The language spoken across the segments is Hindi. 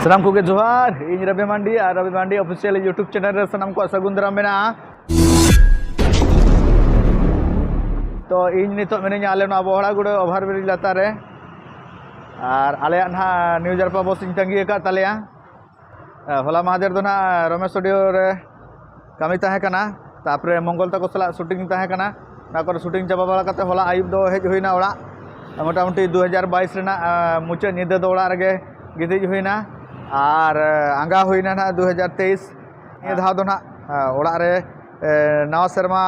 सनाम को जोहार इन रवि मांडी ऑफिशियल यूट्यूब चैनल रे सनाम को सगुन दाराम मेना तो इन नितो मेने आले ना बहड़ागुड़ ओभार ब्रिज लातार रे और आले ना न्यू जारपा बस इन तंगी का तलेया होला महादेर दो ना रमेश स्टूडियो रे कमी ताहे कना तापरे मंगल तक सला शूटिंग ताहे कना ना कर शूटिंग चाबा बाला कते होला आयुब दो हेज होइना ओड़ा मोटामुटी 2022 रेना मुचे निदे दो ओड़ा रगे गिदिज होइना और आंगा होइना ना 2023 ये धाव दो ना ओड़ा रे नवा शर्मा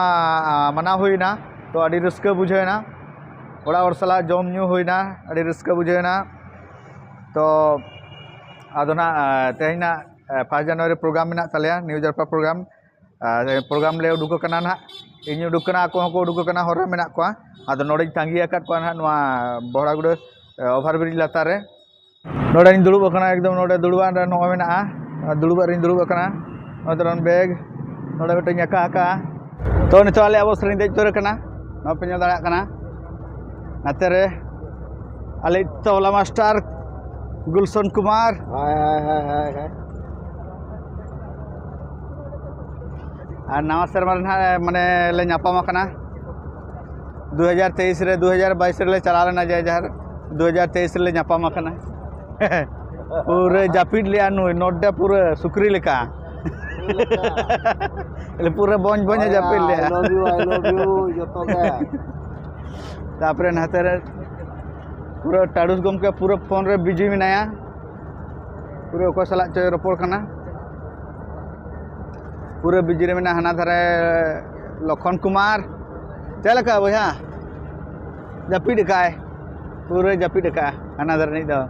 मना होइना तो अड़ी रस्क बुझेना ओड़ा और सला जम न्यू होइना अड़ी रस्क बुझेना तो आदो ना तेहना 1 जनवरी प्रोग्राम में तलेया न्यू जारपा प्रोग्राम ले उडुक कना ना इन उडुक कना को उडुक कना हर में कोआ आदो नोडे तांगी आकात कोआ ना नवा बहड़ागुड़ ओभार ब्रिज लातार रे नोडे दुड़ुब कना एकदम नोडे दुड़ुबा रे नो मेना दुड़ुबा रे दुड़ुब कना नोदरन बैग नोडे बेटे यका आका तो नितो आले अब सरिन देज तोर कना नो पे नेल दाड़ा कना नाते रे आले तोला मास्टर गुलशन कुमार हाय और नवा शर्मा माने ले नापामा कना 2023 रे 2022 रे चला लेना जाय जार 2023 रे नापामा कना पूरे जापिड लिया नुई नोडे पूरे सुकरी लेका ले पूरे बंज बंज जापिड लिया आई लव यू जतो के तापरे नाते रे पूरे टाडुस गम के पूरे फोन रे बिजी मिनाया पूरे को सला च रपोड़ कना पूरे बिजी रे मेना हाना धारे लखन कुमार चलका भैया जापिड काय पूरे जापिड का हाना धारे नहीं दो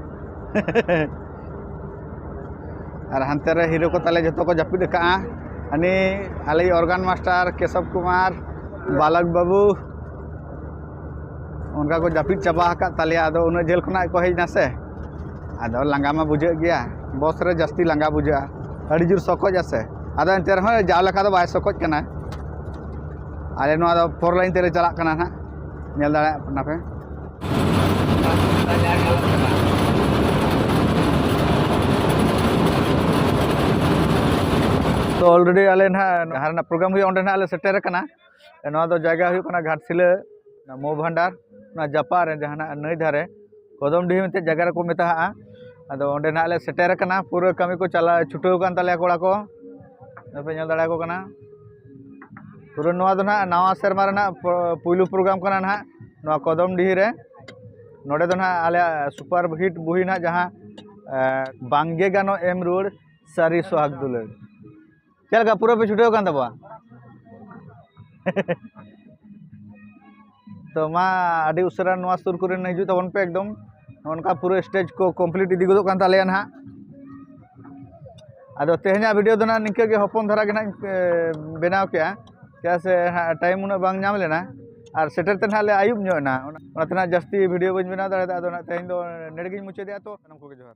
और हानते रे हीरो को ताले जतो को जापिड का अनि आले ऑर्गन मास्टर केशव कुमार बालक बाबू उनका को जापिड चाबा का ताले आदो उन जेल खना को हेजना से आदो लांगा मा बुझे गया बस रे जस्ती लांगा बुझा अड़ी जुर सको जसे आदो एंते रह जाव लखा दो बाय सकोज कना आले नो आदो 4 लाइन तेरे चला कना ना नेल दाड़ा अपना पे तो ऑलरेडी आले ना हारना प्रोग्राम हुई ओंडे ना आले सेटेर कना नो दो जगह हुई कना घाटसिला मो भंडार ना जापार जहाना नई धारे कदम डी में जगह को मेता अदो ओंडे ना आले सेटेर कना पूरा कमी को चला छुटो कान ताले कोड़ा को पे नेल दाड़ा को कना पूरा नवा दो ना नवा शर्मा रे ना पुइलु प्रोग्राम कना ना नवा कदम डी रे नोडे दो ना आले सुपर हिट बुही ना जहां बांगे गानो एम रोड सारी सोहाग दुलर चल का पूरा पे छुटो कान दबा तो मा आदि उसरा नवा सुर करे नजु तबन पे एकदम उनका पूरा स्टेज को कंप्लीट इदी गदो कान ताले ना आदो तेहना वीडियो दो ना निके के हपन धरा के ना बनाव के क्या से टाइम उना बांग नाम लेना और सेटर ते नाले आयुब नो ना ओना तना जस्ती वीडियो बन बना दाड़ा आदो ना तेहन दो नेड़गिन मुचे दिया तो सनम को जोहार।